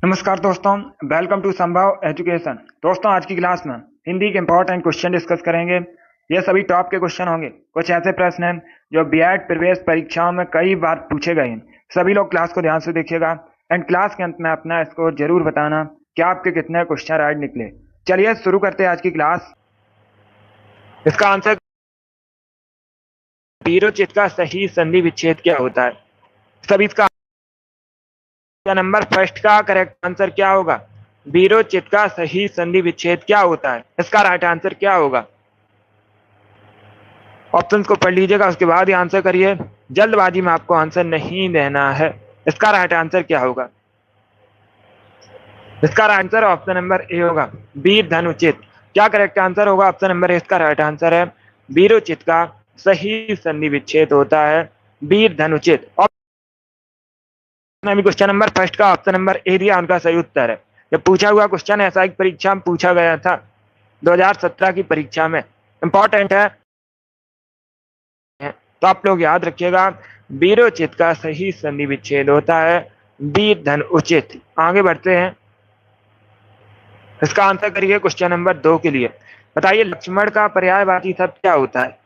नमस्कार दोस्तों, welcome to संभव एजुकेशन। दोस्तों, आज की क्लास में हिंदी के इंपॉर्टेंट क्वेश्चन डिस्कस करेंगे। ये सभी टॉप के क्वेश्चन होंगे। कुछ ऐसे प्रश्न हैं जो बीएड प्रवेश परीक्षाओं में कई बार पूछे गए हैं। सभी लोग क्लास को ध्यान से देखिएगा एंड क्लास के अंत में अपना स्कोर जरूर बताना कि आपके कितने क्वेश्चन राइट निकले। चलिए शुरू करते हैं आज की क्लास। इसका आंसर, बीरोचित का सही संधि विच्छेद क्या होता है? सभी इसका नंबर फर्स्ट का करेक्ट आंसर क्या होगा? बीरोचित का सही संधि विच्छेद क्या होता है? इसका राइट आंसर क्या होगा? ऑप्शंस को पढ़ लीजिएगा, उसके बाद ही आंसर करिए। जल्दबाजी में आपको आंसर नहीं देना है। इसका राइट आंसर क्या होगा? इसका right answer option number A होगा, वीर धनुचित। क्या करेक्ट आंसर होगा? ऑप्शन नंबर ए इसका राइट आंसर है। बीरोचित का सही संधि विच्छेद होता है वीर धनुचित। क्वेश्चन नंबर फर्स्ट का ऑप्शन नंबर ए दिया, उनका सही उत्तर है। जब पूछा हुआ क्वेश्चन ऐसा एक परीक्षा में पूछा गया था 2017 की परीक्षा में, इंपॉर्टेंट है तो आप लोग याद रखिएगा। बीरोचित का सही संधि विच्छेद होता है वीर धन उचित। आगे बढ़ते हैं, इसका आंसर करिए क्वेश्चन नंबर 2 के लिए। बताइए लक्ष्मण का पर्यायवाची शब्द क्या होता है?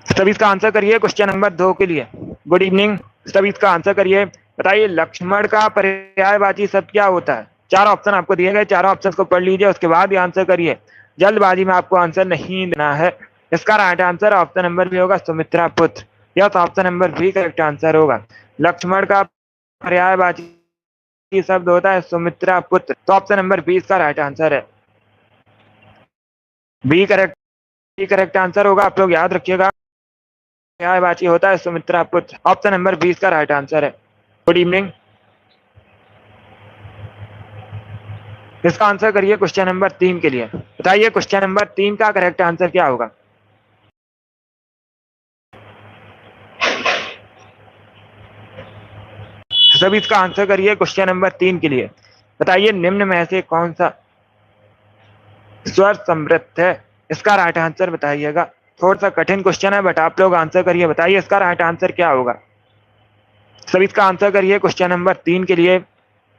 सभी इसका आंसर करिए क्वेश्चन नंबर 2 के लिए। गुड इवनिंग, सभी इसका आंसर करिए। बताइए लक्ष्मण का पर्यायवाची शब्द क्या होता है? चार ऑप्शन आपको दिए गए, चारों ऑप्शन को पढ़ लीजिए, उसके बाद ही आंसर करिए। जल्दबाजी में आपको आंसर नहीं देना है। इसका right answer option number B होगा, सुमित्रा पुत्र। Yes, option number B correct answer होगा। लक्ष्मण का पर्यायवाची शब्द होता है सुमित्रा पुत्र, तो ऑप्शन नंबर बी इसका राइट आंसर है। बी करेक्ट आंसर होगा, आप लोग याद रखिएगा। पर्यायवाची होता है सुमित्रा पुत्र, ऑप्शन नंबर 20 का राइट आंसर है। गुड इवनिंग, इसका आंसर करिए क्वेश्चन नंबर 3 के लिए। बताइए क्वेश्चन नंबर 3 का करेक्ट आंसर क्या होगा? सभी इसका आंसर करिए क्वेश्चन नंबर 3 के लिए। बताइए निम्न में से कौन सा स्वर समृद्ध है? इसका राइट आंसर बताइएगा। थोड़ा सा कठिन क्वेश्चन है बट आप लोग आंसर करिए। बताइए इसका राइट आंसर क्या होगा? सभी इसका आंसर करिए क्वेश्चन नंबर 3 के लिए।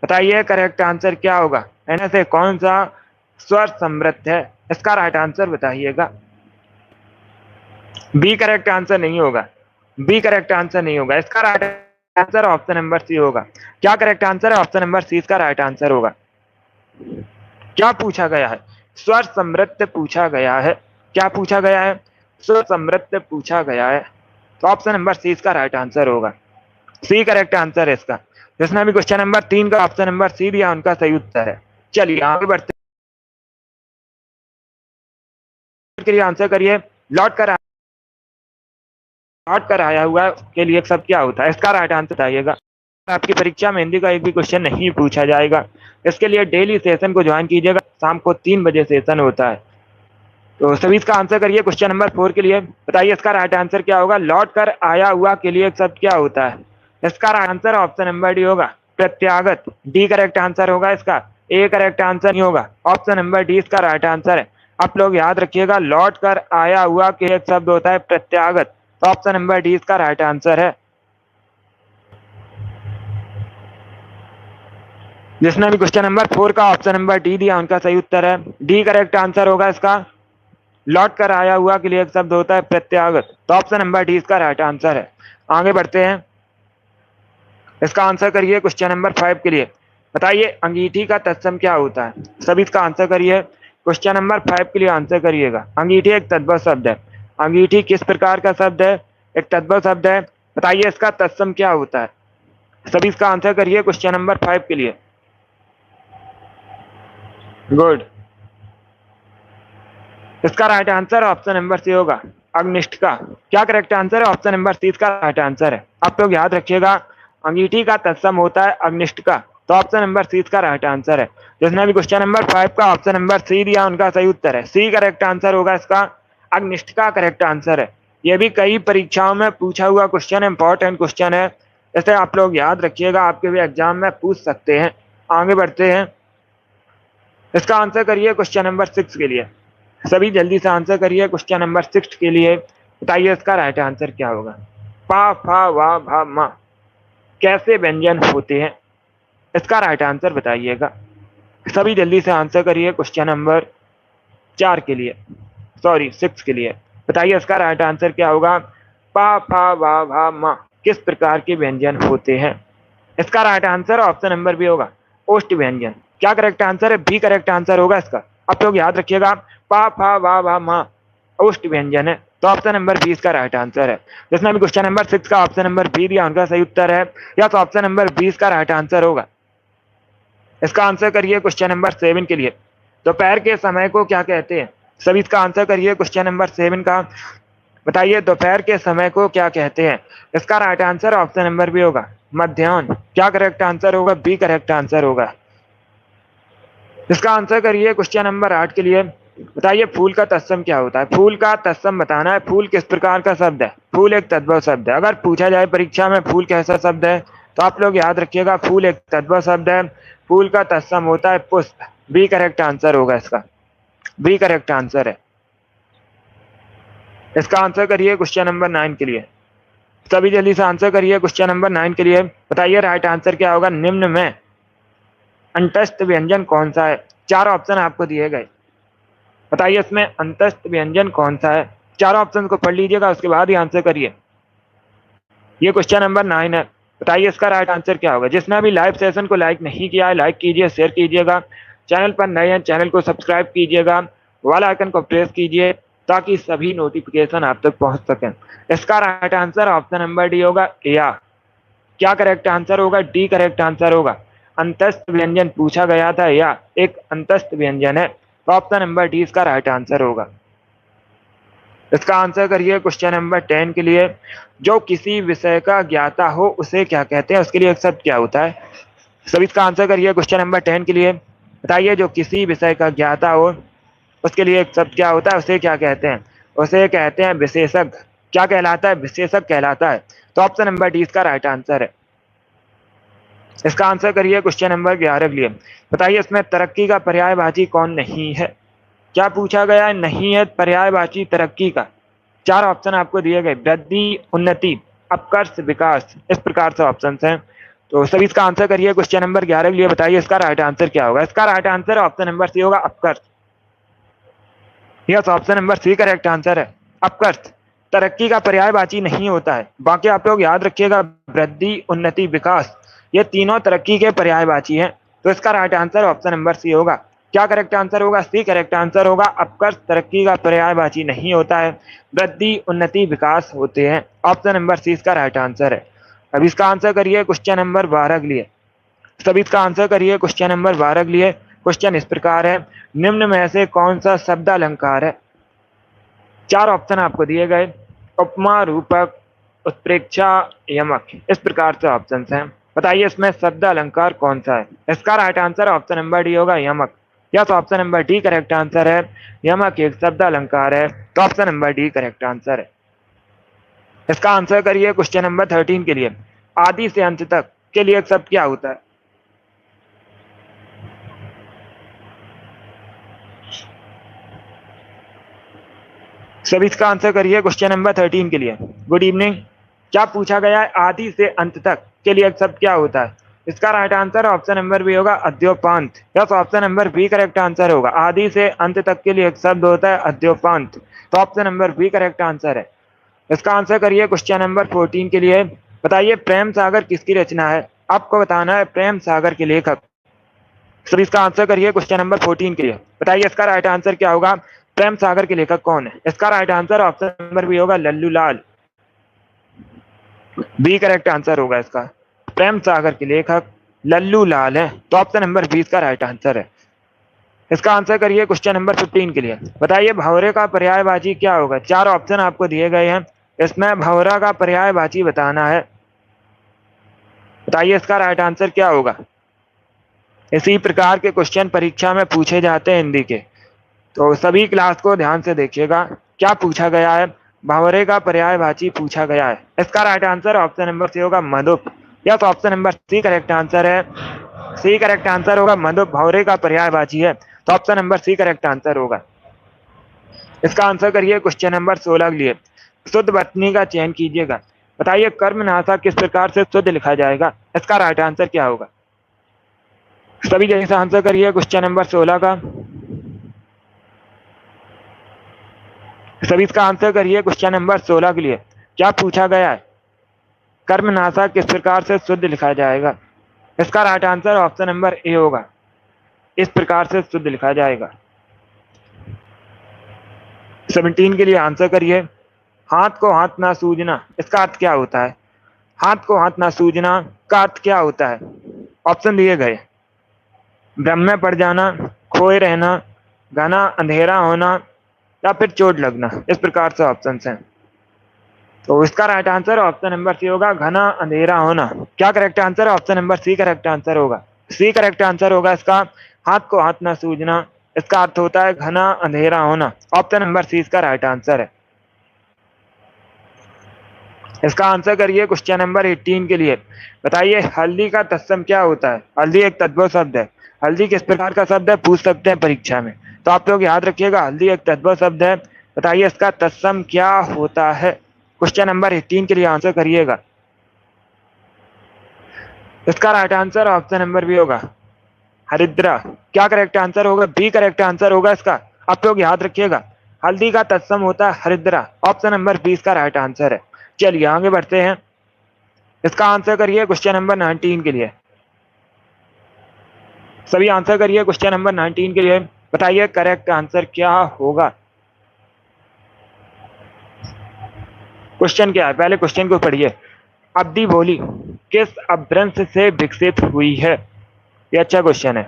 बताइए करेक्ट आंसर क्या होगा? इनमें से कौन सा स्वर समृद्ध है? इसका राइट आंसर बताइएगा। बी करेक्ट आंसर नहीं होगा, बी करेक्ट आंसर नहीं होगा। इसका right answer option number C होगा। क्या करेक्ट आंसर है? ऑप्शन नंबर सी इसका राइट आंसर होगा। क्या पूछा गया है? स्वर समृद्ध पूछा गया है। क्या पूछा गया है? स्वर समृद्ध पूछा गया है, तो ऑप्शन नंबर सी इसका राइट आंसर होगा। सी करेक्ट आंसर है इसका। जिसने भी क्वेश्चन नंबर 3 का ऑप्शन नंबर सी दिया, उनका सही उत्तर है। चलिए आगे बढ़ते के लिए आंसर करिए। लौट कर आया हुआ के लिए शब्द क्या होता है? इसका राइट आंसर बताइएगा। आपकी परीक्षा में हिंदी का एक भी क्वेश्चन नहीं पूछा जाएगा। इसके लिए डेली सेशन को ज्वाइन कीजिएगा, शाम को 3 बजे सेशन होता है। तो सभी इसका आंसर करिए क्वेश्चन नंबर 4 के लिए। बताइए इसका राइट आंसर क्या होगा? लौट कर आया हुआ के लिए शब्द क्या होता है? इसका right answer option number D होगा, प्रत्यागत। डी करेक्ट आंसर होगा इसका, ए करेक्ट आंसर नहीं होगा। ऑप्शन नंबर डी इसका राइट आंसर है। आप लोग याद रखिएगा, लौट कर आया हुआ के एक शब्द होता है प्रत्यागत, तो ऑप्शन नंबर डी इसका राइट आंसर है। जिसने भी क्वेश्चन नंबर 4 का ऑप्शन नंबर डी दिया, उनका सही उत्तर है। डी करेक्ट आंसर होगा इसका। लौट कर आया हुआ के लिए एक शब्द होता है प्रत्यागत, तो ऑप्शन नंबर डी इसका राइट आंसर है। आगे बढ़ते हैं, इसका आंसर करिए क्वेश्चन नंबर 5 के लिए। बताइए अंगीठी का तत्सम क्या होता है? सभी इसका आंसर करिए। क्वेश्चन नंबर 5 के लिए आंसर करिएगा। अंगीठी एक तद्भव शब्द है। अंगीठी किस प्रकार का शब्द है? एक तद्भव शब्द है। बताइए इसका तत्सम क्या होता है? सभी इसका आंसर करिए क्वेश्चन नंबर 5 के लिए। गुड, इसका right answer option number C होगा, अग्निष्ठ का। क्या करेक्ट आंसर है? ऑप्शन नंबर सी इसका राइट आंसर है। आप लोग याद रखिएगा, अंगीठी का तत्सम होता है अग्निष्ठ का, तो ऑप्शन नंबर सी इसका राइट आंसर है। जिसने भी क्वेश्चन नंबर 5 का ऑप्शन नंबर सी दिया, उनका सही उत्तर है। सी करेक्ट आंसर होगा इसका, अग्निष्ठ का करेक्ट आंसर है। यह भी कई परीक्षाओं में पूछा हुआ क्वेश्चन है, इंपॉर्टेंट क्वेश्चन है, इसे आप लोग याद रखिएगा, आपके भी एग्जाम में पूछ सकते हैं। आगे बढ़ते हैं, इसका आंसर करिए क्वेश्चन नंबर 6 के लिए। सभी जल्दी से आंसर करिए क्वेश्चन नंबर 6 के लिए। बताइए इसका राइट आंसर क्या होगा? पा फा वा भा मा कैसे व्यंजन होते हैं? इसका राइट आंसर बताइएगा। सभी जल्दी से आंसर करिए क्वेश्चन नंबर 4 के लिए, सॉरी 6 के लिए। बताइए इसका राइट आंसर क्या होगा। पा फा वा भा मा किस प्रकार के व्यंजन होते हैं। इसका right answer option number B होगा, ओष्ठ व्यंजन। क्या करेक्ट आंसर है, बी करेक्ट आंसर होगा इसका। आप लोग याद रखिएगा, पा फा वा भा मा ओष्ठ व्यंजन है, तो ऑप्शन नंबर बी इसका राइट आंसर है। जिसने भी क्वेश्चन नंबर 6 का ऑप्शन नंबर बी दिया उनका सही उत्तर है, या तो ऑप्शन नंबर बी इसका राइट आंसर होगा। इसका आंसर करिए क्वेश्चन नंबर 7 के लिए। दोपहर के समय को क्या कहते हैं। सभी इसका आंसर करिए क्वेश्चन नंबर 7 का। बताइए दोपहर के समय को क्या कहते हैं। इसका right answer option number B होगा, मध्याह्न। क्या करेक्ट आंसर होगा, बी करेक्ट आंसर होगा। इसका आंसर करिए क्वेश्चन नंबर 8 के लिए। बताइए फूल का तत्सम क्या होता है। फूल का तत्सम बताना है। फूल किस प्रकार का शब्द है। फूल एक तद्भव शब्द है। अगर पूछा जाए परीक्षा में फूल कैसा शब्द है, तो आप लोग याद रखिएगा फूल एक तद्भव शब्द है। फूल का तत्सम होता है पुष्प। बी करेक्ट आंसर होगा इसका, बी करेक्ट आंसर है। इसका आंसर करिए क्वेश्चन नंबर 9 के लिए। सभी जल्दी से आंसर करिए क्वेश्चन नंबर 9 के लिए। बताइए राइट आंसर क्या होगा। निम्न में अंतस्थ व्यंजन कौन सा है। 4 ऑप्शन आपको दिए गए। बताइए इसमें अंतस्थ व्यंजन कौन सा है। 4 ऑप्शन को पढ़ लीजिएगा, उसके बाद ही आंसर करिए। ये क्वेश्चन नंबर 9 है। बताइए इसका राइट आंसर क्या होगा। जिसने अभी लाइव सेशन को लाइक नहीं किया है, लाइक कीजिए, शेयर कीजिएगा। चैनल पर नए हैं, चैनल को सब्सक्राइब कीजिएगा, वाला आइकन को प्रेस कीजिए, ताकि सभी नोटिफिकेशन आप तक पहुंच सकें। इसका right answer option number D होगा, या। क्या करेक्ट आंसर होगा, डी करेक्ट आंसर होगा। अंतस्थ व्यंजन पूछा गया था, या एक अंतस्थ व्यंजन है, तो ऑप्शन नंबर डी इसका राइट आंसर होगा। इसका आंसर करिए क्वेश्चन नंबर 10 के लिए। जो किसी विषय का ज्ञाता हो उसे क्या कहते हैं। उसके लिए एक शब्द क्या होता है। सभी इसका आंसर करिए क्वेश्चन नंबर 10 के लिए। बताइए जो किसी विषय का ज्ञाता हो उसके लिए एक शब्द क्या होता है, उसे क्या कहते हैं। उसे कहते हैं विशेषज्ञ। क्या कहलाता है, विशेषज्ञ कहलाता है, तो ऑप्शन नंबर डी इसका राइट आंसर है। इसका आंसर करिए क्वेश्चन नंबर 11 के लिए। बताइए इसमें तरक्की का पर्यायवाची कौन नहीं है। क्या पूछा गया है, नहीं है पर्यायवाची तरक्की का। 4 ऑप्शन आपको दिए गए, वृद्धि, उन्नति, अपकर्ष, विकास। इस प्रकार से ऑप्शन हैं, तो सभी इसका आंसर करिए क्वेश्चन नंबर 11 के लिए। बताइए इसका राइट आंसर क्या होगा। इसका right answer option number C होगा, अपकर्ष। Yes, option number C correct answer है, अपकर्ष। तरक्की का पर्यायवाची नहीं होता है। बाकी आप लोग याद रखिएगा, वृद्धि, उन्नति, विकास, ये तीनों तरक्की के पर्यायवाची हैं, तो इसका right answer option number C होगा। क्या करेक्ट आंसर होगा, सी करेक्ट आंसर होगा। अपकर्ष तरक्की का पर्यायवाची नहीं होता है, वृद्धि, उन्नति, विकास होते हैं। ऑप्शन नंबर सी इसका राइट आंसर है। अब इसका आंसर करिए क्वेश्चन नंबर 12 के लिए। सभी इसका आंसर करिए क्वेश्चन नंबर 12 के लिए। क्वेश्चन इस प्रकार है, निम्न में से कौन सा शब्द अलंकार है। 4 ऑप्शन आपको दिए गए, उपमा, रूपक, उत्प्रेक्षा, यमक। इस प्रकार से ऑप्शन हैं। बताइए इसमें शब्द अलंकार कौन सा है। इसका right answer option number D होगा, यमक। या तो option number D correct answer है, यमक एक शब्द अलंकार है, तो option number D correct answer है। इसका आंसर करिए क्वेश्चन नंबर 13 के लिए। आदि से अंत तक के लिए एक शब्द क्या होता है। सभी इसका आंसर करिए क्वेश्चन नंबर 13 के लिए। Good evening. क्या पूछा गया है, आदि से अंत तक के लिए एक शब्द क्या होता है। इसका right answer option number B होगा, अद्योपांत। Yes, option number B correct answer होगा। आदि से अंत तक के लिए एक शब्द होता है, अद्योपांत, तो option number B correct answer है। इसका आंसर करिए क्वेश्चन नंबर 14 के लिए। बताइए प्रेम सागर किसकी रचना है। आपको बताना है प्रेम सागर के लेखक। सभी इसका आंसर करिए क्वेश्चन नंबर 14 के लिए। बताइए इसका राइट आंसर क्या होगा, प्रेम सागर के लेखक कौन है। इसका right answer option number B होगा, Lallu Lal. B correct answer होगा इसका। प्रेम सागर के लेखक लल्लू लाल है, तो ऑप्शन नंबर बी इसका राइट आंसर है। इसका आंसर करिए क्वेश्चन नंबर 15 के लिए। बताइए भंवरे का पर्यायवाची क्या होगा। 4 ऑप्शन आपको दिए गए हैं, इसमें भंवरा का पर्यायवाची बताना है। बताइए इसका राइट आंसर क्या होगा। इसी प्रकार के क्वेश्चन परीक्षा में पूछे जाते हैं हिंदी के, तो सभी क्लास को ध्यान से देखिएगा। क्या पूछा गया है, भंवरे का पर्यायवाची पूछा गया है। इसका right answer option number C होगा, मधुप। या तो option number C correct answer है, सी करेक्ट आंसर होगा, मधुप भंवरे का पर्यायवाची है, तो option number C correct answer होगा। इसका आंसर करिए क्वेश्चन नंबर 16 के लिए। शुद्ध वर्तनी का चयन कीजिएगा। बताइए कर्मनाशा किस प्रकार से शुद्ध लिखा जाएगा। इसका राइट आंसर क्या होगा। सभी जल्दी से आंसर करिए क्वेश्चन नंबर 16 का। सभी इसका आंसर करिए क्वेश्चन नंबर 16 के लिए। क्या पूछा गया है? कर्मनाशा किस प्रकार से शुद्ध लिखा जाएगा? इसका right answer option number A होगा, इस प्रकार से शुद्ध लिखा जाएगा। 17 के लिए आंसर करिए। हाथ को हाथ ना सूझना, इसका अर्थ क्या होता है? हाथ को हाथ ना सूझना का अर्थ क्या होता है? ऑप्शन दिए गए। भ्रम में पड़ जाना, खोए रहना, घना अंधेरा होना, या फिर चोट लगना। इस प्रकार से ऑप्शन हैं। तो इसका right answer option number C होगा, घना अंधेरा होना। क्या करेक्ट आंसर है? Option number C correct answer होगा। सी करेक्ट आंसर होगा इसका। हाथ को हाथ ना सूझना, इसका अर्थ होता है घना अंधेरा होना। ऑप्शन नंबर सी इसका राइट आंसर है। इसका आंसर करिए क्वेश्चन नंबर 18 के लिए। बताइए हल्दी का तत्सम क्या होता है? हल्दी एक तद्भव शब्द है। हल्दी किस प्रकार का शब्द है? पूछ सकते हैं परीक्षा में। तो आप लोग याद रखिएगा, हल्दी एक तद्भव शब्द है। बताइए इसका तत्सम क्या होता है? क्वेश्चन नंबर 18 के लिए आंसर करिएगा। इसका right answer option number B होगा, हरिद्रा। क्या करेक्ट आंसर होगा? बी करेक्ट आंसर होगा इसका। आप लोग याद रखिएगा, हल्दी का तत्सम होता है हरिद्रा। ऑप्शन नंबर 20 का राइट आंसर है। चलिए आगे बढ़ते हैं। इसका आंसर करिए क्वेश्चन नंबर 19 के लिए। सभी आंसर करिए क्वेश्चन नंबर 19 के लिए। बताइए करेक्ट आंसर क्या होगा? क्वेश्चन क्या है? पहले क्वेश्चन को पढ़िए। अवधि बोली किस अपभ्रंश से विकसित हुई है? ये अच्छा क्वेश्चन है।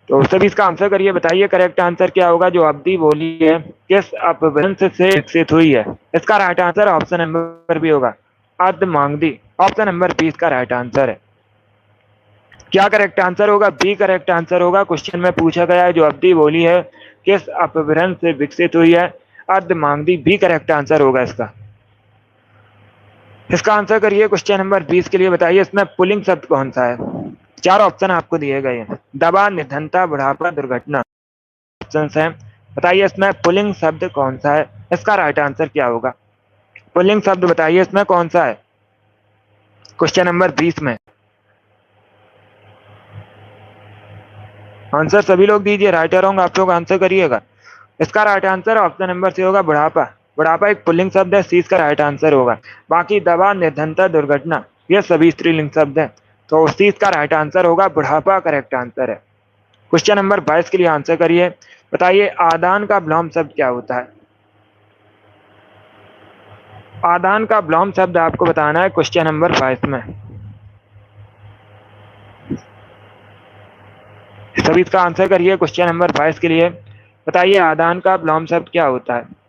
तो सभी इसका आंसर करिए। बताइए करेक्ट आंसर क्या होगा? जो अवधि बोली है किस अपभ्रंश से विकसित हुई है? इसका right answer option number B होगा, अर्धमांगदी। ऑप्शन नंबर 20 का राइट आंसर है। क्या करेक्ट आंसर होगा? बी करेक्ट आंसर होगा। क्वेश्चन में पूछा गया है जो अवधि बोली है किस अपभ्रंश से विकसित हुई है? अर्धमांगदी। बी करेक्ट आंसर होगा इसका। इसका आंसर करिए क्वेश्चन नंबर 20 के लिए। बताइए इसमें पुल्लिंग शब्द कौन सा है? चार ऑप्शन आपको दिए गए हैं। दवा, निधनता, बुढ़ापा, दुर्घटना। ऑप्शन है। बताइए इसमें पुल्लिंग शब्द कौन सा है? इसका राइट आंसर क्या होगा? पुल्लिंग शब्द बताइए इसमें कौन सा है क्वेश्चन नंबर 20 में। आंसर सभी लोग दीजिए, राइट और रॉन्ग आप लोग आंसर करिएगा। इसका right answer option number C होगा, बुढ़ापा। बुढ़ापा एक पुल्लिंग शब्द है, सी इसका राइट आंसर होगा। बाकी दवा, निधनता, दुर्घटना ये सभी स्त्रीलिंग शब्द है। तो सी इसका राइट आंसर होगा, बुढ़ापा करेक्ट आंसर है। क्वेश्चन नंबर 22 के लिए आंसर करिए। बताइए आदान का विलोम शब्द क्या होता है? आदान का विलोम शब्द आपको बताना है क्वेश्चन नंबर 22 में। सभी इसका आंसर करिए क्वेश्चन नंबर 22 के लिए। बताइए आदान का विलोम शब्द क्या होता है?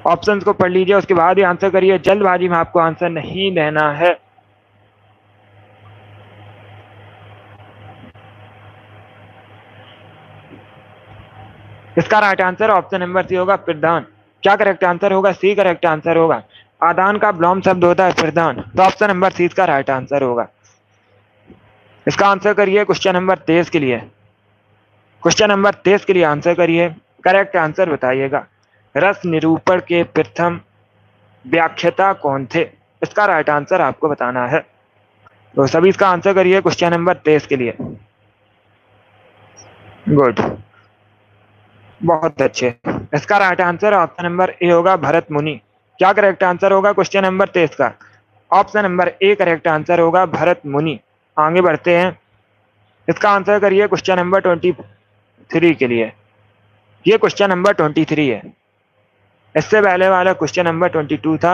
ऑप्शंस को पढ़ लीजिए, उसके बाद ही आंसर करिए। जल्दबाजी में आपको आंसर नहीं देना है। इसका right answer option number C होगा, प्रदान। क्या करेक्ट आंसर होगा? सी करेक्ट आंसर होगा। आदान का विलोम शब्द होता है प्रदान। तो ऑप्शन नंबर सी इसका राइट आंसर होगा। इसका आंसर करिए क्वेश्चन नंबर 23 के लिए। क्वेश्चन नंबर 23 के लिए आंसर करिए। करेक्ट आंसर बताइएगा। रस निरूपण के प्रथम व्याख्याता कौन थे? इसका राइट आंसर आपको बताना है। तो सभी इसका आंसर करिए क्वेश्चन नंबर 23 के लिए। गुड, बहुत अच्छे। इसका right answer option number A होगा, भरत मुनि। क्या करेक्ट आंसर होगा क्वेश्चन नंबर 23 का? Option number A correct answer होगा, भरत मुनि। आगे बढ़ते हैं। इसका आंसर करिए क्वेश्चन नंबर 23 के लिए। ये क्वेश्चन नंबर 23 है। इससे पहले वाला क्वेश्चन नंबर 22 था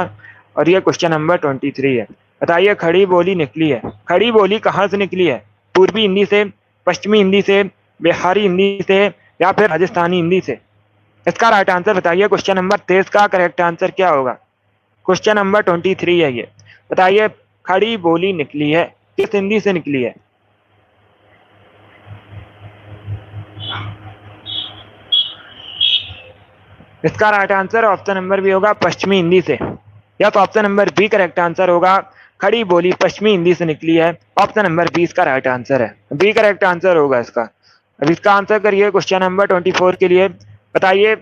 और ये क्वेश्चन नंबर 23 है। बताइए खड़ी बोली निकली है। खड़ी बोली कहाँ से निकली है? पूर्वी हिंदी से, पश्चिमी हिंदी से, बिहारी हिंदी से, या फिर राजस्थानी हिंदी से? इसका राइट आंसर बताइए। क्वेश्चन नंबर 23 का करेक्ट आंसर क्या होगा? क्वेश्चन नंबर 23 है ये। बताइए खड़ी बोली निकली है किस हिंदी से निकली है? इसका right answer option number B होगा, पश्चिमी हिंदी से। या तो option number B correct answer होगा, खड़ी बोली पश्चिमी हिंदी से निकली है। ऑप्शन नंबर 20 का राइट आंसर है, बी करेक्ट आंसर होगा इसका। अब इसका आंसर करिए क्वेश्चन नंबर 24 के लिए। बताइए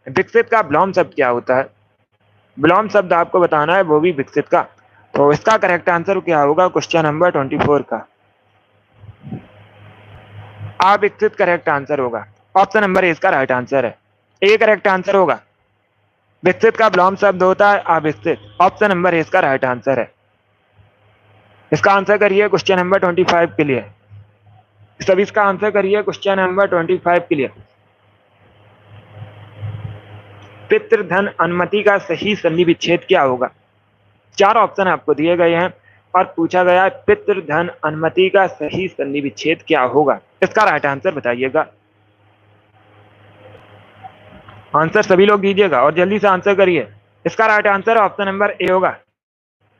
विकसित का विलोम शब्द क्या होता है? विलोम शब्द आपको बताना है, वो भी विकसित का। तो इसका करेक्ट आंसर क्या होगा क्वेश्चन नंबर 24 का? अविकसित करेक्ट आंसर होगा। ऑप्शन नंबर ए इसका राइट आंसर है। ए करेक्ट आंसर होगा। विकसित का विलोम शब्द होता है अविकसित। ऑप्शन नंबर ए इसका राइट आंसर है। इसका आंसर करिए क्वेश्चन नंबर 25 के लिए। सभी इसका आंसर करिए क्वेश्चन नंबर 25 के लिए। पितृधन अनुमति का सही संधि विच्छेद क्या होगा? 4 ऑप्शन आपको दिए गए हैं और पूछा गया है पितृधन अनुमति का सही संधि विच्छेद क्या होगा? इसका राइट आंसर बताइएगा। आंसर सभी लोग दीजिएगा और जल्दी से आंसर करिए। इसका right answer option number A होगा,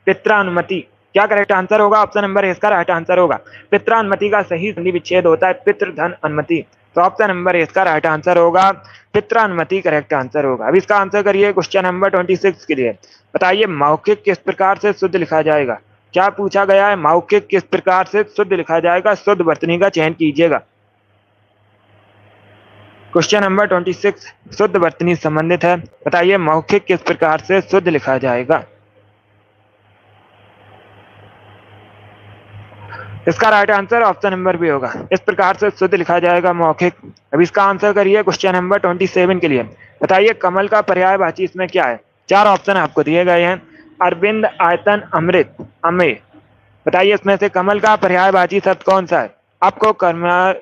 पित्रानुमति। क्या करेक्ट आंसर होगा? ऑप्शन नंबर ए इसका राइट आंसर होगा। पित्रानुमति का सही संधि विच्छेद होता है पितृधन अनुमति। तो ऑप्शन नंबर ए इसका राइट आंसर होगा, पित्रानुमति करेक्ट आंसर होगा। अब इसका आंसर करिए क्वेश्चन नंबर 26 के लिए। बताइए मौखिक किस प्रकार से शुद्ध लिखा जाएगा? क्या पूछा गया है? मौखिक किस प्रकार से शुद्ध लिखा जाएगा? शुद्ध वर्तनी का चयन कीजिएगा। क्वेश्चन नंबर 26 शुद्ध वर्तनी संबंधित है। बताइए मौखिक किस प्रकार से शुद्ध लिखा जाएगा? इसका right answer option number B होगा, इस प्रकार से शुद्ध लिखा जाएगा मौखिक। अब इसका आंसर करिए क्वेश्चन नंबर 27 के लिए। बताइए कमल का पर्यायवाची इसमें क्या है? 4 ऑप्शन आपको दिए गए हैं, अरविंद, आयतन, अमृत, अमेय। बताइए इसमें से कमल का पर्यायवाची शब्द कौन सा है? आपको कमल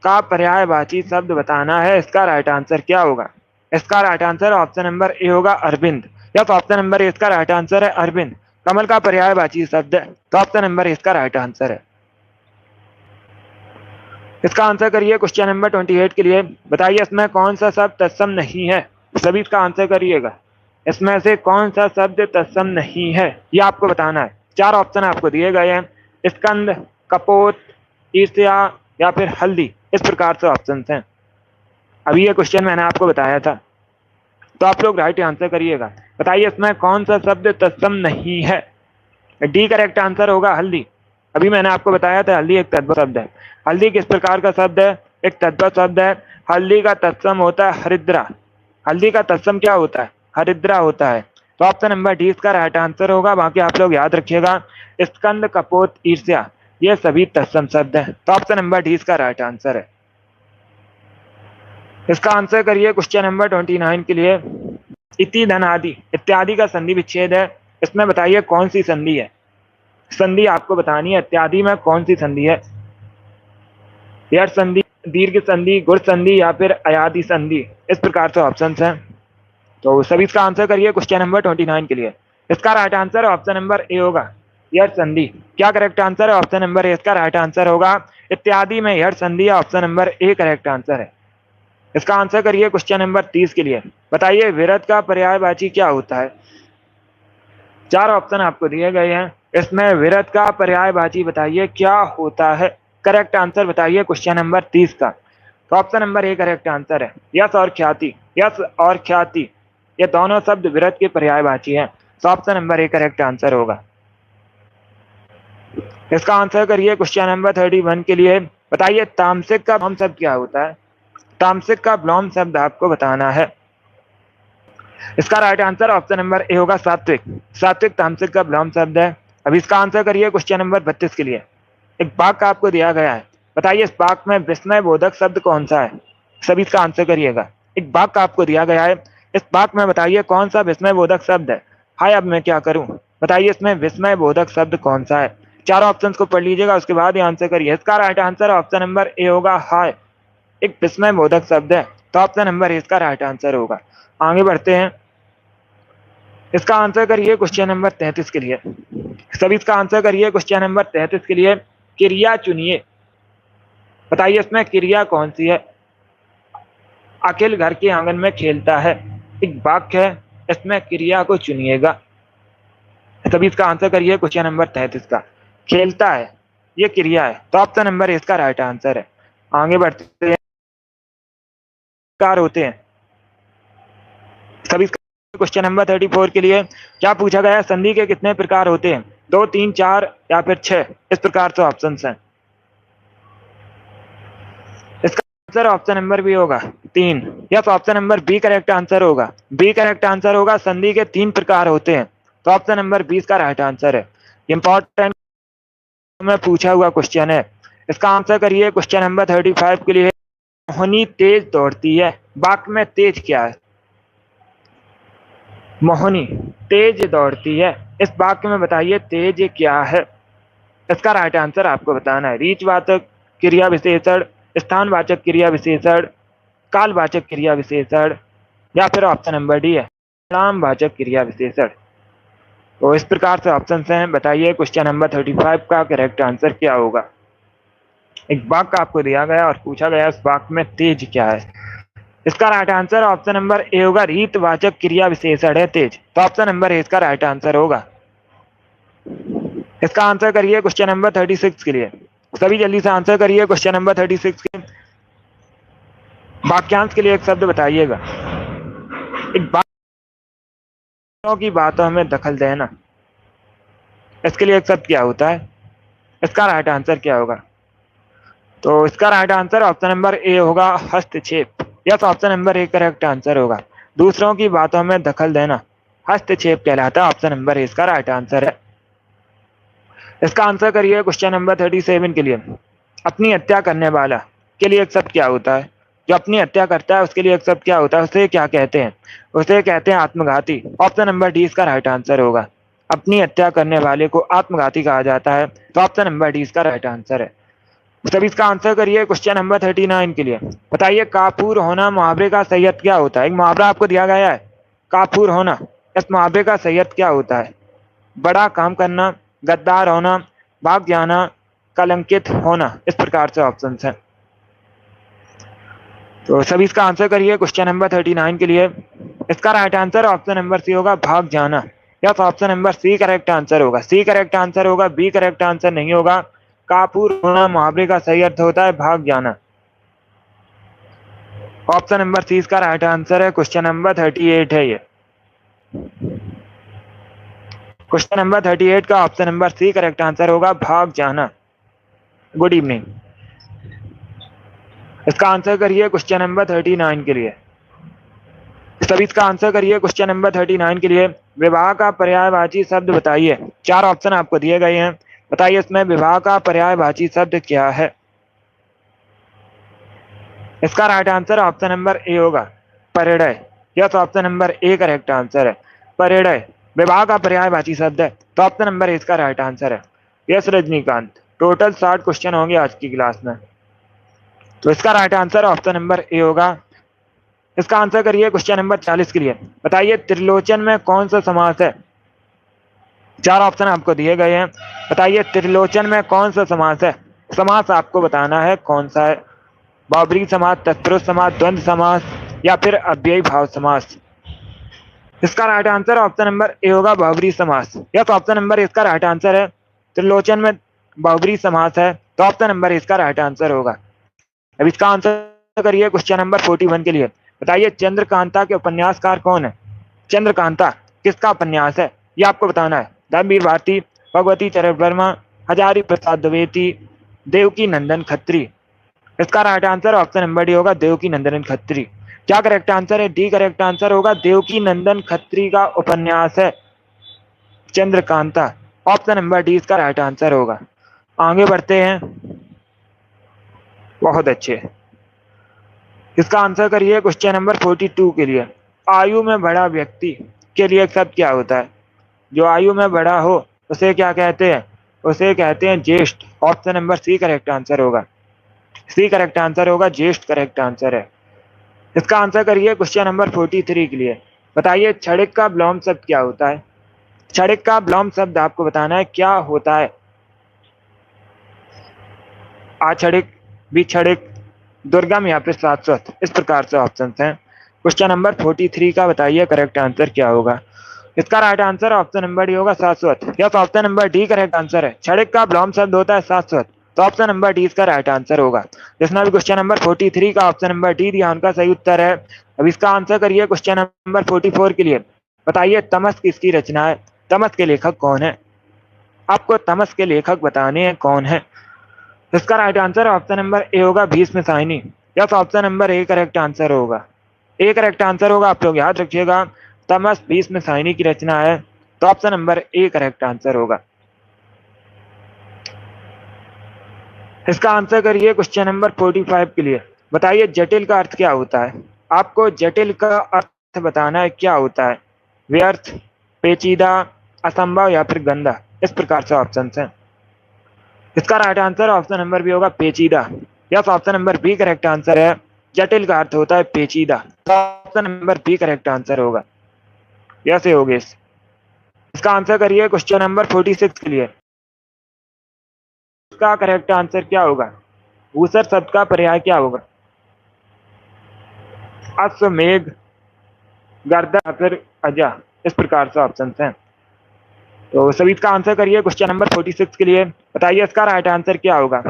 का पर्यायवाची शब्द बताना है। इसका राइट आंसर क्या होगा? इसका right answer option number A होगा, Arvind. Yes, option number A इसका राइट आंसर है, अरविंद। कमल का पर्यायवाची शब्द है, तो ऑप्शन नंबर ए इसका राइट आंसर है। इसका आंसर करिए क्वेश्चन नंबर 28 के लिए। बताइए इसमें कौन सा शब्द तत्सम नहीं है? सभी इसका आंसर करिएगा। इसमें से कौन सा शब्द तत्सम नहीं है, ये आपको बताना है। 4 ऑप्शन आपको दिए गए हैं, स्कंद, कपोत, ईर्ष्या या फिर हल्दी। इस प्रकार से ऑप्शन हैं। अभी ये क्वेश्चन मैंने आपको बताया था, तो आप लोग राइट आंसर करिएगा। बताइए इसमें कौन सा शब्द तत्सम नहीं है? डी करेक्ट आंसर होगा, हल्दी। अभी मैंने आपको बताया था हल्दी एक तद्भव शब्द है। हल्दी किस प्रकार का शब्द है? एक तद्भव शब्द है। हल्दी का तत्सम होता है हरिद्रा। हल्दी का तत्सम क्या होता है? हरिद्रा होता है। तो ऑप्शन नंबर डी इसका राइट आंसर होगा। बाकी आप लोग याद रखिएगा, स्कंद, कपोत, ईर्ष्या ये सभी तत्सम शब्द हैं। तो ऑप्शन नंबर डी इसका राइट आंसर है। इसका आंसर करिए क्वेश्चन नंबर 29 के लिए। इति, धन, आदि, इत्यादि का संधि विच्छेद है। इसमें बताइए कौन सी संधि है? संधि आपको बतानी है, इत्यादि में कौन सी संधि है? यट संधि, दीर्घ संधि, गुण संधि या फिर अयादि संधि। इस प्रकार से ऑप्शंस हैं। तो सभी इसका आंसर करिए क्वेश्चन नंबर 29 के लिए। इसका right answer option number A होगा, यट संधि। क्या करेक्ट आंसर है? ऑप्शन नंबर ए इसका राइट आंसर होगा। इत्यादि में यट संधि, option number A correct answer है। इसका आंसर करिए क्वेश्चन नंबर 30 के लिए। बताइए विरत का पर्यायवाची क्या होता है? 4 ऑप्शन आपको दिए गए हैं, इसमें विरत का पर्यायवाची बताइए क्या होता है? करेक्ट आंसर बताइए क्वेश्चन नंबर 30 का। तो option number A correct answer है। यश और ख्याति, यश और ख्याति ये दोनों शब्द विरत के पर्यायवाची हैं। तो option number A correct answer होगा। इसका आंसर करिए क्वेश्चन नंबर 31 के लिए। बताइए तामसिक का विलोम शब्द क्या होता है? तामसिक का विलोम शब्द आपको बताना है। इसका right answer option number A होगा, सात्विक। सात्विक तामसिक का विलोम शब्द है। अभी इसका आंसर करिए क्वेश्चन नंबर 32 के लिए। एक वाक्य आपको दिया गया है। बताइए इस वाक्य में विस्मय बोधक शब्द कौन सा है? सभी इसका आंसर करिएगा। एक वाक्य आपको दिया गया है, इस वाक्य में बताइए कौन सा विस्मय बोधक शब्द है? हाय, अब मैं क्या करूं? बताइए इसमें विस्मय बोधक शब्द कौन सा है? 4 ऑप्शन को पढ़ लीजिएगा, उसके बाद ही आंसर करिए। इसका right answer option number A होगा, हाय एक विस्मय बोधक शब्द है। तो ऑप्शन नंबर ए इसका राइट आंसर होगा। आगे बढ़ते हैं। इसका आंसर करिए क्वेश्चन नंबर 33 के लिए। सभी इसका आंसर करिए क्वेश्चन नंबर 33 के लिए। क्रिया चुनिए। बताइए इसमें क्रिया कौन सी है? अखिल घर के आंगन में खेलता है, एक वाक्य है, इसमें क्रिया को चुनिएगा। सभी इसका आंसर करिए क्वेश्चन नंबर 33 का। खेलता है ये क्रिया है, तो ऑप्शन नंबर ए इसका राइट आंसर है। आगे बढ़ते हैं। प्रकार होते हैं। सभी क्वेश्चन नंबर 34 के लिए क्या पूछा गया है? संधि के कितने प्रकार होते हैं? 2, 3, 4 या फिर 6। इस प्रकार से ऑप्शंस हैं। इसका आंसर ऑप्शन नंबर बी होगा 3। Yes, option number B correct answer होगा। बी करेक्ट आंसर होगा। संधि के 3 प्रकार होते हैं, तो ऑप्शन नंबर 20 का राइट आंसर है। इंपॉर्टेंट में पूछा हुआ क्वेश्चन है, इसका आंसर करिए। क्वेश्चन नंबर 35 के लिए, मोहिनी तेज दौड़ती है, वाक्य में तेज क्या है? मोहिनी तेज दौड़ती है, इस वाक्य में बताइए तेज क्या है? इसका राइट आंसर आपको बताना है। रीचवाचक क्रिया विशेषण, स्थानवाचक क्रिया विशेषण, कालवाचक क्रिया विशेषण, या फिर ऑप्शन नंबर डी है परिणामवाचक क्रिया विशेषण। तो इस प्रकार से ऑप्शन हैं, बताइए क्वेश्चन नंबर 35 का करेक्ट आंसर क्या होगा। एक वाक्य आपको दिया गया और पूछा गया उस वाक्य में तेज क्या है। इसका right answer option number A होगा। रीतवाचक क्रिया विशेषण है तेज, तो ऑप्शन नंबर ए इसका राइट आंसर होगा। इसका आंसर करिए क्वेश्चन नंबर 36 के लिए। सभी जल्दी से आंसर करिए क्वेश्चन नंबर 36 के वाक्यांश के लिए एक शब्द बताइएगा। एक बातों की बातों में दखल देना, इसके लिए एक शब्द क्या होता है? इसका राइट आंसर क्या होगा? तो इसका right answer option number A होगा हस्तक्षेप। Yes, option number A correct answer होगा। दूसरों की बातों में दखल देना हस्तक्षेप कहलाता है, ऑप्शन नंबर ए इसका राइट आंसर है। इसका आंसर करिए क्वेश्चन नंबर 37 के लिए। अपनी हत्या करने वाला के लिए एक शब्द क्या होता है? जो अपनी हत्या करता है उसके लिए एक शब्द क्या होता है? उसे क्या कहते हैं? उसे कहते हैं आत्मघाती, ऑप्शन नंबर डी इसका राइट आंसर होगा। अपनी हत्या करने वाले को आत्मघाती कहा जाता है, तो ऑप्शन नंबर डी इसका राइट आंसर है। सभी इसका आंसर करिए क्वेश्चन नंबर 39 के लिए। बताइए काफूर होना मुहावरे का सही अर्थ क्या होता है? एक मुहावरा आपको दिया गया है, काफूर होना, इस मुहावरे का सही अर्थ क्या होता है? बड़ा काम करना, गद्दार होना, भाग जाना, कलंकित होना, इस प्रकार से ऑप्शन है। तो सभी इसका आंसर करिए क्वेश्चन नंबर 39 के लिए। इसका right answer option number C होगा, भाग जाना। या तो option number C correct answer होगा। सी करेक्ट आंसर होगा, बी करेक्ट आंसर नहीं होगा। काफूर होना मुहावरे का सही अर्थ होता है भाग जाना। ऑप्शन नंबर सी इसका राइट आंसर है। क्वेश्चन नंबर 38 है ये। क्वेश्चन नंबर 38 का option number C correct answer होगा, भाग जाना। Good evening. इसका आंसर करिए क्वेश्चन नंबर 39 के लिए। सभी इसका आंसर करिए क्वेश्चन नंबर 39 के लिए। विवाह का पर्यायवाची शब्द बताइए। 4 ऑप्शन आपको दिए गए हैं, बताइए इसमें विवाह का पर्यायवाची शब्द क्या है? इसका right answer option number A होगा, परिणय। Yes, option number A correct answer है, परिणय विवाह का पर्यायवाची शब्द है, तो ऑप्शन नंबर ए इसका राइट आंसर है। यस रजनीकांत, टोटल 60 क्वेश्चन होंगे आज की क्लास में, तो इसका right answer option number A होगा। इसका आंसर करिए क्वेश्चन नंबर 40 के लिए। बताइए त्रिलोचन में कौन सा समास है? 4 ऑप्शन आपको दिए गए हैं, बताइए त्रिलोचन में कौन सा समास है? समास आपको बताना है कौन सा है। बहुब्रीहि समास, तत्पुरुष समास, द्वंद्व समास, या फिर अव्ययी भाव समास। इसका right answer option number A होगा, बहुब्रीहि समास। यस, ऑप्शन नंबर इसका राइट आंसर है। त्रिलोचन में बहुब्रीहि समास है, तो ऑप्शन नंबर इसका राइट आंसर होगा। अब इसका आंसर करिए क्वेश्चन नंबर 41 के लिए। बताइए चंद्रकांता के उपन्यासकार कौन है? चंद्रकांता किसका उपन्यास है, ये आपको बताना है। धर्मवीर भारती, भगवती चरण वर्मा, हजारी प्रसाद द्विवेदी, देवकी नंदन खत्री। इसका right answer option number D होगा, देवकी नंदन खत्री। क्या करेक्ट आंसर है? डी करेक्ट आंसर होगा, देवकी नंदन खत्री का उपन्यास है चंद्रकांता। ऑप्शन नंबर डी इसका राइट आंसर होगा। आगे बढ़ते हैं, बहुत अच्छे। इसका आंसर करिए क्वेश्चन नंबर 42 के लिए। आयु में बड़ा व्यक्ति के लिए एक शब्द क्या होता है? जो आयु में बड़ा हो उसे क्या कहते हैं? उसे कहते हैं ज्येष्ठ। Option number C correct answer होगा, सी करेक्ट आंसर होगा, ज्येष्ठ करेक्ट आंसर है। इसका आंसर करिए क्वेश्चन नंबर 43 के लिए। बताइए क्षणिक का विलोम शब्द क्या होता है? क्षणिक का विलोम शब्द आपको बताना है क्या होता है। आक्षणिक, विक्षणिक, दुर्गम, या फिर शाश्वत, इस प्रकार से ऑप्शन हैं। क्वेश्चन नंबर 43 का बताइए करेक्ट आंसर क्या होगा। इसका right answer option number D होगा, शाश्वत। Yes, option number D correct answer है। क्षणिक का विलोम शब्द होता है शाश्वत, तो ऑप्शन नंबर डी इसका राइट आंसर होगा। जिसने भी क्वेश्चन नंबर 43 का ऑप्शन नंबर डी दिया उनका सही उत्तर है। अब इसका आंसर करिए क्वेश्चन नंबर 44 के लिए। बताइए तमस किसकी रचना है? तमस के लेखक कौन है? आपको तमस के लेखक बताने हैं कौन है। इसका right answer option number A होगा, Bhisham Sahni. Yes, option number A correct answer होगा। ए करेक्ट आंसर होगा, आप लोग याद रखिएगा। तमस भीष्म साइनी की रचना है, तो option number A correct answer होगा। इसका आंसर करिए क्वेश्चन नंबर 45 के लिए। बताइए जटिल का अर्थ क्या होता है। आपको जटिल का अर्थ बताना है क्या होता है। व्यर्थ, पेचीदा, असंभव या फिर गंदा, इस प्रकार से ऑप्शन है। इसका right answer option number B होगा, पेचीदा। Yes, option number B correct answer है। जटिल का अर्थ होता है पेचीदा, तो option number B correct answer होगा। यस योगेश। इसका आंसर करिए क्वेश्चन नंबर 46 के लिए। इसका करेक्ट आंसर क्या होगा। भूसर शब्द का पर्याय क्या होगा। अश्वमेघ, गर्दन या फिर अजा, इस प्रकार से ऑप्शन हैं। तो सभी इसका आंसर करिए क्वेश्चन नंबर 46 के लिए। बताइए इसका राइट आंसर क्या होगा।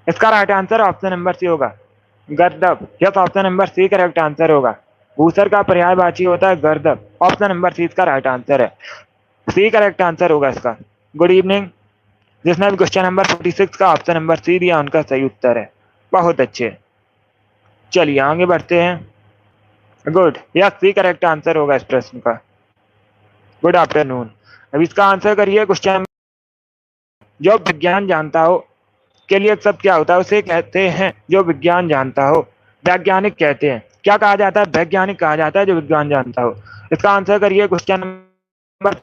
इसका right answer option number C होगा, गर्दभ। Yes, option number C correct answer होगा। भूसर का पर्यायवाची होता है गर्दभ, ऑप्शन नंबर सी इसका राइट आंसर है। सी करेक्ट आंसर होगा इसका। Good evening. जिसने भी क्वेश्चन नंबर 46 का ऑप्शन नंबर सी दिया उनका सही उत्तर है। बहुत अच्छे। चलिए आगे बढ़ते हैं। Good, yes C correct answer होगा इस प्रश्न का। Good afternoon. अब इसका आंसर करिए क्वेश्चन। जो विज्ञान जानता हो के लिए शब्द क्या होता है, उसे कहते हैं जो विज्ञान जानता हो। वैज्ञानिक कहते हैं, क्या कहा जाता है, वैज्ञानिक कहा जाता है जो विज्ञान जानता हो। इसका आंसर करिए क्वेश्चन नंबर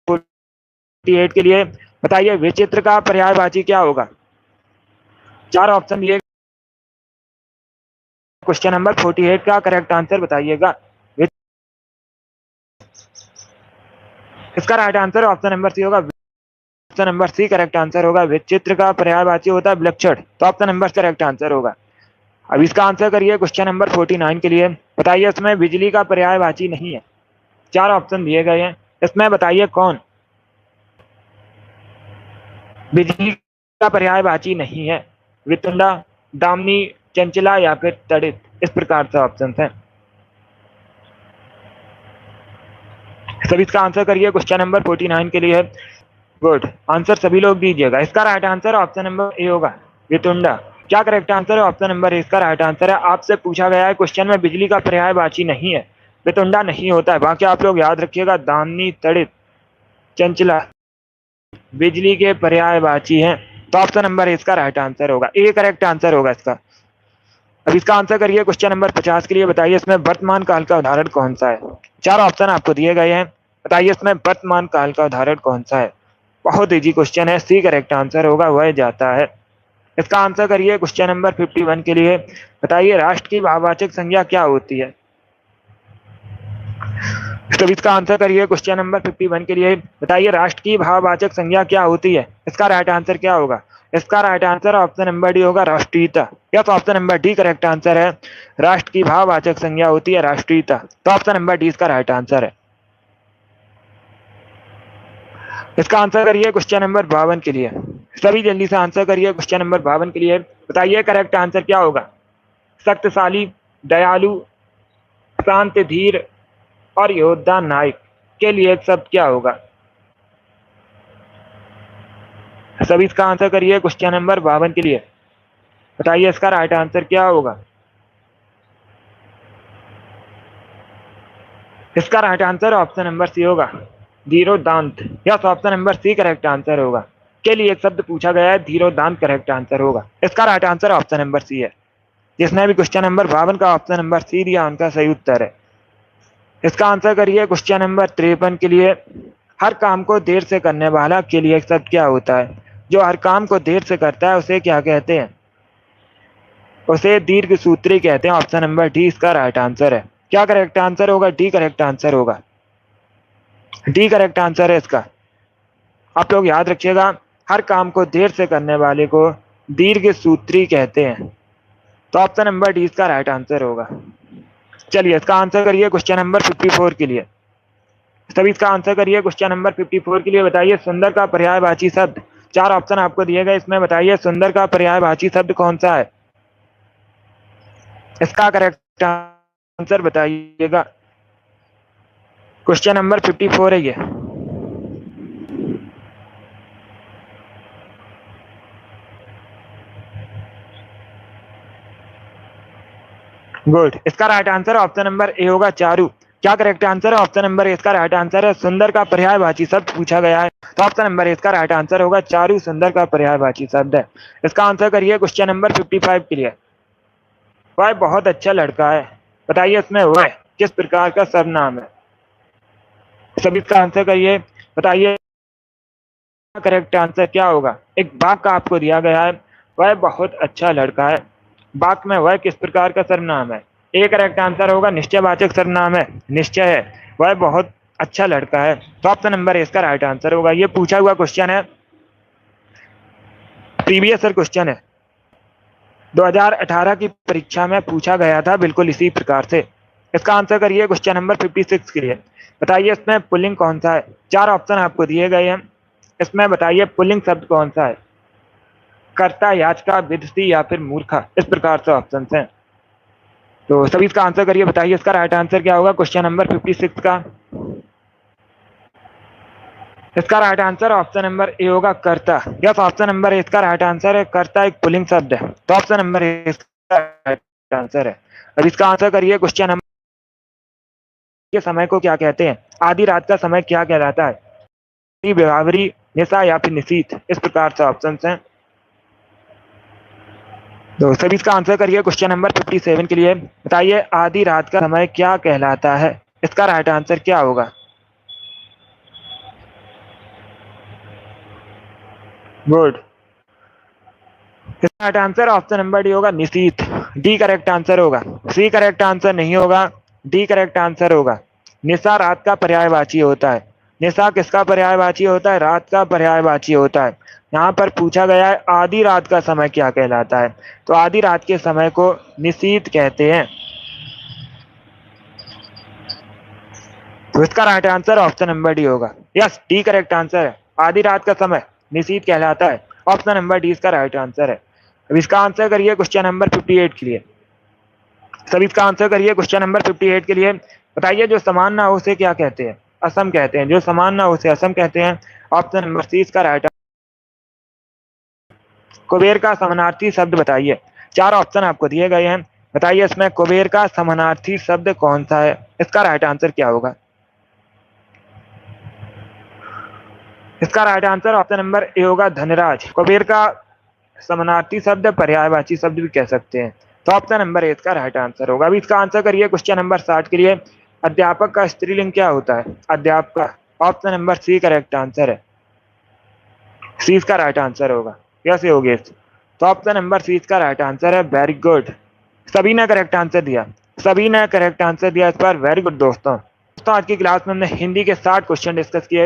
48 के लिए। बताइए विचित्र का पर्यायवाची क्या होगा। चार ऑप्शन दिए। क्वेश्चन नंबर 48 का करेक्ट आंसर बताइएगा। इसका right answer option number C होगा, option number C correct answer होगा। विचित्र का पर्यायवाची होता है विलक्षण, तो ऑप्शन नंबर करेक्ट आंसर होगा। अब इसका आंसर करिए क्वेश्चन नंबर 49 के लिए। बताइए इसमें बिजली का पर्यायवाची नहीं है। चार ऑप्शन दिए गए हैं, इसमें बताइए कौन बिजली का पर्यायवाची नहीं है। वितुंडा, दामिनी, चंचला या फिर तड़ित, इस प्रकार से ऑप्शन हैं। सभी इसका आंसर करिए क्वेश्चन नंबर 49 के लिए। गुड, आंसर सभी लोग दीजिएगा। इसका right answer option number A होगा, वितुंडा। क्या करेक्ट आंसर है, ऑप्शन नंबर ए इसका राइट आंसर है। आपसे पूछा गया है क्वेश्चन में बिजली का पर्यायवाची नहीं है, वितुंडा नहीं होता है। बाकी आप लोग याद रखिएगा, दामिनी, तड़ित, चंचला बिजली के पर्यायवाची हैं, तो ऑप्शन नंबर इसका राइट आंसर होगा, ए करेक्ट आंसर होगा इसका। अब इसका आंसर करिए क्वेश्चन नंबर 50 के लिए। बताइए इसमें वर्तमान काल का उदाहरण कौन सा है। चार ऑप्शन आपको दिए गए हैं, बताइए इसमें वर्तमान काल का उदाहरण कौन सा है। बहुत इजी क्वेश्चन है, सी करेक्ट आंसर होगा, वह जाता है। इसका आंसर करिए क्वेश्चन नंबर 51 के लिए। बताइए राष्ट्र की भाववाचक संज्ञा क्या होती है। तो इसका आंसर करिए क्वेश्चन नंबर 51 के लिए। बताइए राष्ट्र की भाववाचक संज्ञा क्या होती है। इसका राइट आंसर क्या होगा। इसका right answer option number D होगा, राष्ट्रीयता। Yes, option number D correct answer है। राष्ट्र की भाववाचक संज्ञा होती है राष्ट्रीयता, तो ऑप्शन नंबर डी इसका राइट आंसर है। इसका आंसर करिए क्वेश्चन नंबर 52 के लिए। सभी जल्दी से आंसर करिए क्वेश्चन नंबर 52 के लिए। बताइए करेक्ट आंसर क्या होगा। शक्तिशाली, दयालु, शांत, धीर और योद्धा नायक के लिए एक शब्द क्या होगा। सभी इसका आंसर करिए क्वेश्चन नंबर 52 के लिए। बताइए इसका राइट आंसर क्या होगा। इसका right answer option number C होगा, धीरोदांत। Yes, option number C correct answer होगा। के लिए एक शब्द पूछा गया है, धीरोदांत करेक्ट आंसर होगा। इसका right answer option number C है। जिसने भी क्वेश्चन नंबर 52 का ऑप्शन नंबर सी दिया उनका सही उत्तर है। इसका आंसर करिए क्वेश्चन नंबर 53 के लिए। हर काम को देर से करने वाला के लिए एक शब्द क्या होता है। जो हर काम को देर से करता है उसे क्या कहते हैं। उसे दीर्घ सूत्री कहते हैं, ऑप्शन नंबर डी इसका राइट आंसर है। क्या करेक्ट आंसर होगा, डी करेक्ट आंसर होगा। डी करेक्ट आंसर है इसका। आप लोग याद रखिएगा, हर काम को देर से करने वाले को दीर्घ सूत्री कहते हैं, तो ऑप्शन नंबर डी इसका राइट आंसर होगा। चलिए इसका आंसर करिए क्वेश्चन नंबर 54 के लिए। सभी इसका आंसर करिए क्वेश्चन नंबर 54 के लिए। बताइए सुंदर का पर्यायवाची शब्द। चार ऑप्शन आपको दिए गए, इसमें बताइए सुंदर का पर्यायवाची शब्द कौन सा है। इसका करेक्ट आंसर बताइएगा। क्वेश्चन नंबर 54 है ये। गुड। इसका right answer option number A होगा चारू। क्या करेक्ट आंसर है? ऑप्शन नंबर ए इसका राइट आंसर है। सुंदर का पर्यायवाची शब्द पूछा गया है, तो ऑप्शन नंबर ए इसका राइट आंसर होगा चारू। सुंदर का पर्यायवाची शब्द है। इसका आंसर करिए क्वेश्चन नंबर 55 के लिए। वह बहुत अच्छा लड़का है, बताइए इसमें वह किस प्रकार का सर्वनाम है? सभी इसका आंसर करिए, बताइए करेक्ट आंसर क्या होगा? एक वाक्य आपको दिया गया है, वह बहुत अच्छा लड़का है। वाक्य में वह किस प्रकार का सर्वनाम है? ए करेक्ट आंसर होगा निश्चयवाचक सर्वनाम है, निश्चय है। वह बहुत अच्छा लड़का है, तो ऑप्शन नंबर इसका राइट आंसर होगा। ये पूछा हुआ क्वेश्चन है, प्रीवियस ईयर क्वेश्चन है, 2018 की परीक्षा में पूछा गया था, बिल्कुल इसी प्रकार से। इसका आंसर करिए क्वेश्चन नंबर 56 के लिए। बताइए इसमें पुल्लिंग कौन सा है? 4 ऑप्शन आपको दिए गए हैं, इसमें बताइए पुल्लिंग शब्द कौन सा है? कर्ता, याचका, विदुषी या फिर मूर्खा, इस प्रकार से ऑप्शन हैं। तो सभी इसका आंसर करिए, बताइए इसका राइट आंसर क्या होगा क्वेश्चन नंबर 56 का? इसका right answer option number A होगा कर्ता। यस, ऑप्शन नंबर ए इसका राइट आंसर है। कर्ता एक पुल्लिंग शब्द है, तो ऑप्शन नंबर ए इसका राइट आंसर है। अब इसका आंसर करिए क्वेश्चन नंबर के समय को क्या कहते हैं? आधी रात का समय क्या कहलाता है? व्यवहारी, निशा या फिर निशीथ, इस प्रकार से ऑप्शन हैं। तो सभी इसका आंसर करिए क्वेश्चन नंबर 57 के लिए। बताइए आधी रात का समय क्या कहलाता है? इसका राइट आंसर क्या होगा? गुड। इसका right answer option number D होगा निशीथ। डी करेक्ट आंसर होगा, सी करेक्ट आंसर नहीं होगा, डी करेक्ट आंसर होगा। निशा रात का पर्यायवाची होता है। निशा किसका पर्यायवाची होता है? रात का पर्यायवाची होता है। यहाँ पर पूछा गया है आधी रात का समय क्या कहलाता है, तो आधी रात के समय को निशीथ कहते हैं। तो इसका right answer option number D होगा। यस, डी करेक्ट आंसर है। आधी रात का समय निशीथ कहलाता है, ऑप्शन नंबर डी इसका राइट आंसर है। अब इसका आंसर करिए क्वेश्चन नंबर 58 के लिए। सभी इसका आंसर करिए क्वेश्चन नंबर 58 के लिए। बताइए जो समान ना हो उसे क्या कहते हैं? असम कहते हैं। जो समान ना हो उसे असम कहते हैं, ऑप्शन नंबर सी इसका राइट। कुबेर का समानार्थी शब्द बताइए। 4 ऑप्शन आपको दिए गए हैं, बताइए इसमें कुबेर का समानार्थी शब्द कौन सा है? इसका राइट आंसर क्या होगा? इसका right answer option number A होगा धनराज। कुबेर का समानार्थी शब्द पर्यायवाची शब्द भी कह सकते हैं, तो ऑप्शन नंबर ए इसका राइट आंसर होगा। अभी इसका आंसर करिए क्वेश्चन नंबर 60 के लिए। अध्यापक का स्त्रीलिंग क्या होता है? अध्यापक, option number C correct answer है। सी इसका राइट आंसर होगा। यस योगेश, तो ऑप्शन नंबर सी इसका राइट आंसर है। वेरी गुड, सभी ने करेक्ट आंसर दिया, सभी ने करेक्ट आंसर दिया इस बार। वेरी गुड दोस्तों। आज की क्लास में हमने हिंदी के 60 क्वेश्चन डिस्कस किए।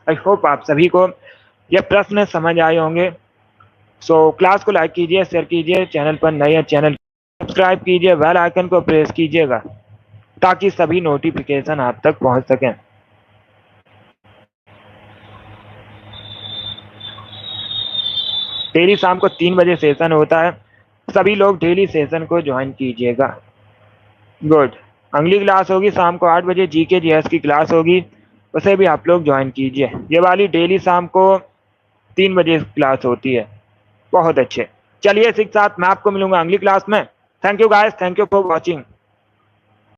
आई होप आप सभी को ये प्रश्न समझ आए होंगे। सो क्लास को लाइक कीजिए, शेयर कीजिए, चैनल पर नए हैं चैनल सब्सक्राइब कीजिए, बेल आइकन को प्रेस कीजिएगा ताकि सभी नोटिफिकेशन आप तक पहुंच सकें। डेली शाम को 3 बजे सेशन होता है, सभी लोग डेली सेशन को ज्वाइन कीजिएगा। गुड। अगली क्लास होगी शाम को 8 बजे, जीके जीएस की क्लास होगी, उसे भी आप लोग ज्वाइन कीजिए। ये वाली डेली शाम को 3 बजे क्लास होती है। बहुत अच्छे, चलिए इसी के साथ मैं आपको मिलूंगा अगली क्लास में। Thank you guys, thank you for watching.